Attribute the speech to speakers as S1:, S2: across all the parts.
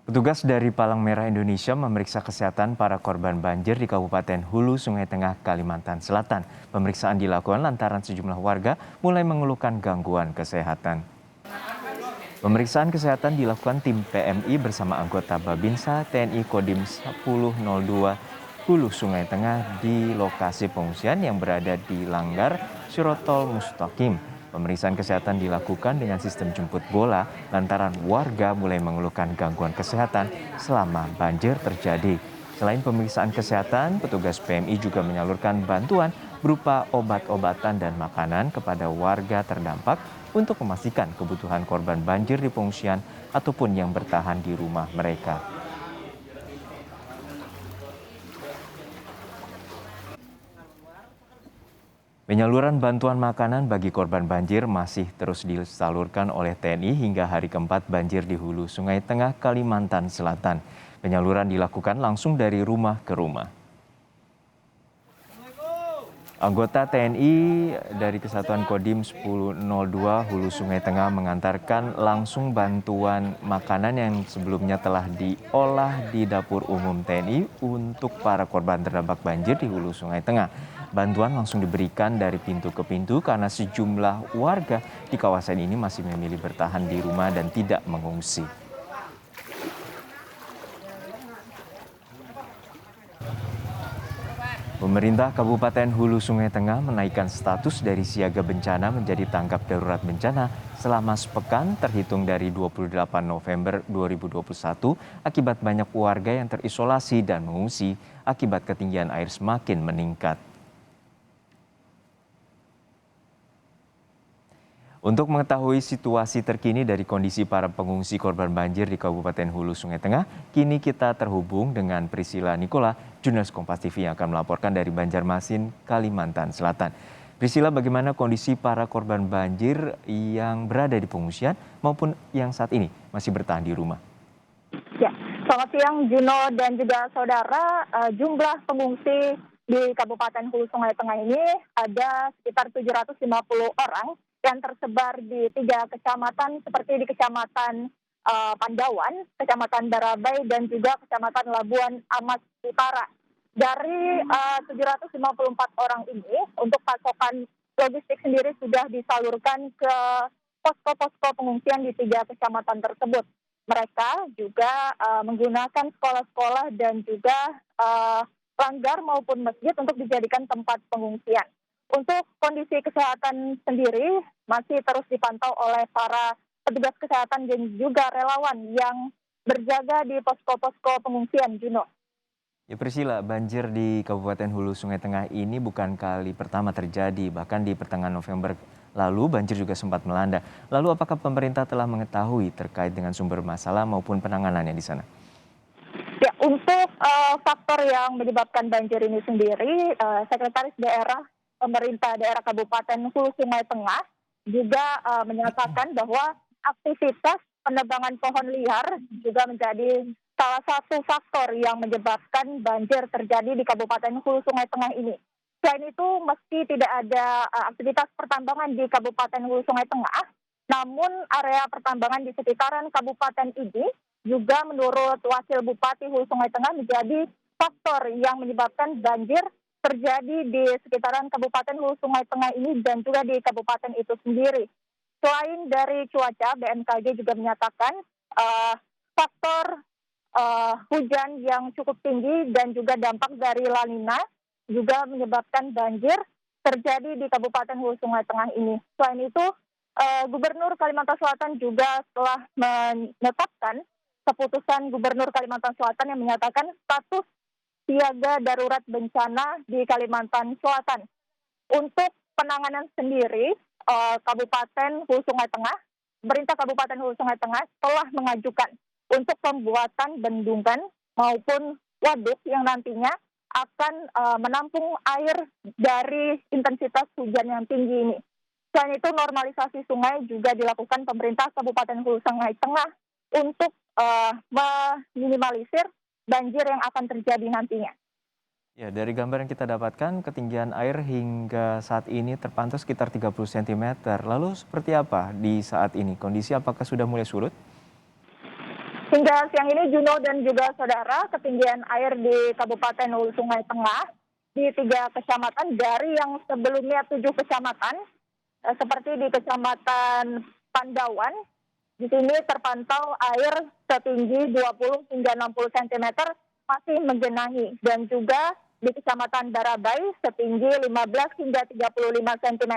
S1: Petugas dari Palang Merah Indonesia memeriksa kesehatan para korban banjir di Kabupaten Hulu, Sungai Tengah, Kalimantan Selatan. Pemeriksaan dilakukan lantaran sejumlah warga mulai mengeluhkan gangguan kesehatan. Pemeriksaan kesehatan dilakukan tim PMI bersama anggota Babinsa TNI Kodim 1002 Hulu Sungai Tengah di lokasi pengungsian yang berada di Langgar, Surotol Mustaqim. Pemeriksaan kesehatan dilakukan dengan sistem jemput bola lantaran warga mulai mengeluhkan gangguan kesehatan selama banjir terjadi. Selain pemeriksaan kesehatan, petugas PMI juga menyalurkan bantuan berupa obat-obatan dan makanan kepada warga terdampak untuk memastikan kebutuhan korban banjir di pengungsian ataupun yang bertahan di rumah mereka. Penyaluran bantuan makanan bagi korban banjir masih terus disalurkan oleh TNI hingga hari keempat banjir di Hulu Sungai Tengah, Kalimantan Selatan. Penyaluran dilakukan langsung dari rumah ke rumah. Anggota TNI dari Kesatuan Kodim 1002 Hulu Sungai Tengah mengantarkan langsung bantuan makanan yang sebelumnya telah diolah di dapur umum TNI untuk para korban terdampak banjir di Hulu Sungai Tengah. Bantuan langsung diberikan dari pintu ke pintu karena sejumlah warga di kawasan ini masih memilih bertahan di rumah dan tidak mengungsi. Pemerintah Kabupaten Hulu Sungai Tengah menaikkan status dari siaga bencana menjadi tanggap darurat bencana selama sepekan terhitung dari 28 November 2021 akibat banyak warga yang terisolasi dan mengungsi akibat ketinggian air semakin meningkat. Untuk mengetahui situasi terkini dari kondisi para pengungsi korban banjir di Kabupaten Hulu Sungai Tengah, kini kita terhubung dengan Priscilla Nicola, jurnalis Kompas TV yang akan melaporkan dari Banjarmasin, Kalimantan Selatan. Priscilla, bagaimana kondisi para korban banjir yang berada di pengungsian maupun yang saat ini masih bertahan di rumah?
S2: Ya, selamat siang Juno dan juga saudara. Jumlah pengungsi di Kabupaten Hulu Sungai Tengah ini ada sekitar 750 orang yang tersebar di 3 kecamatan seperti di Kecamatan Pandawan, Kecamatan Barabai, dan juga Kecamatan Labuan Amat Utara. Dari 754 orang ini, untuk pasokan logistik sendiri sudah disalurkan ke posko-posko pengungsian di 3 kecamatan tersebut. Mereka juga menggunakan sekolah-sekolah dan juga langgar maupun masjid untuk dijadikan tempat pengungsian. Untuk kondisi kesehatan sendiri masih terus dipantau oleh para petugas kesehatan dan juga relawan yang berjaga di posko-posko pengungsian, Juno.
S1: Ya Priscilla, banjir di Kabupaten Hulu Sungai Tengah ini bukan kali pertama terjadi, bahkan di pertengahan November lalu banjir juga sempat melanda. Lalu apakah pemerintah telah mengetahui terkait dengan sumber masalah maupun penanganannya di sana?
S2: Ya, untuk faktor yang menyebabkan banjir ini sendiri, Sekretaris Daerah Pemerintah Daerah Kabupaten Hulu Sungai Tengah juga menyatakan bahwa aktivitas penebangan pohon liar juga menjadi salah satu faktor yang menyebabkan banjir terjadi di Kabupaten Hulu Sungai Tengah ini. Selain itu, meski tidak ada aktivitas pertambangan di Kabupaten Hulu Sungai Tengah, namun area pertambangan di sekitaran kabupaten ini juga menurut Wakil Bupati Hulu Sungai Tengah menjadi faktor yang menyebabkan banjir terjadi di sekitaran Kabupaten Hulu Sungai Tengah ini dan juga di kabupaten itu sendiri. Selain dari cuaca, BMKG juga menyatakan faktor hujan yang cukup tinggi dan juga dampak dari La Nina juga menyebabkan banjir terjadi di Kabupaten Hulu Sungai Tengah ini. Selain itu, Gubernur Kalimantan Selatan juga telah menetapkan keputusan Gubernur Kalimantan Selatan yang menyatakan status siaga darurat bencana di Kalimantan Selatan. Untuk penanganan sendiri, Kabupaten Hulu Sungai Tengah, pemerintah Kabupaten Hulu Sungai Tengah telah mengajukan untuk pembuatan bendungan maupun waduk yang nantinya akan menampung air dari intensitas hujan yang tinggi ini. Selain itu, normalisasi sungai juga dilakukan pemerintah Kabupaten Hulu Sungai Tengah untuk meminimalisir banjir yang akan terjadi nantinya.
S1: Ya, dari gambar yang kita dapatkan, ketinggian air hingga saat ini terpantau sekitar 30 cm. Lalu seperti apa di saat ini? Kondisi apakah sudah mulai surut?
S2: Hingga siang ini Juno dan juga saudara, ketinggian air di Kabupaten Hulu Sungai Tengah di 3 kecamatan dari yang sebelumnya 7 kecamatan, seperti di Kecamatan Pandawan. Di sini terpantau air setinggi 20 hingga 60 cm masih menggenangi, dan juga di Kecamatan Barabai setinggi 15 hingga 35 cm,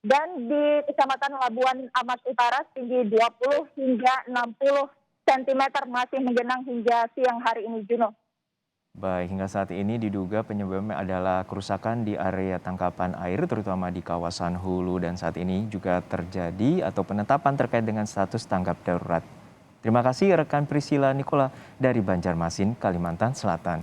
S2: dan di Kecamatan Labuan Amat Utara setinggi 20 hingga 60 cm masih menggenang hingga siang hari ini, Juno.
S1: Baik, hingga saat ini diduga penyebabnya adalah kerusakan di area tangkapan air, terutama di kawasan hulu, dan saat ini juga terjadi atau penetapan terkait dengan status tanggap darurat. Terima kasih rekan Priscila Nikola dari Banjarmasin, Kalimantan Selatan.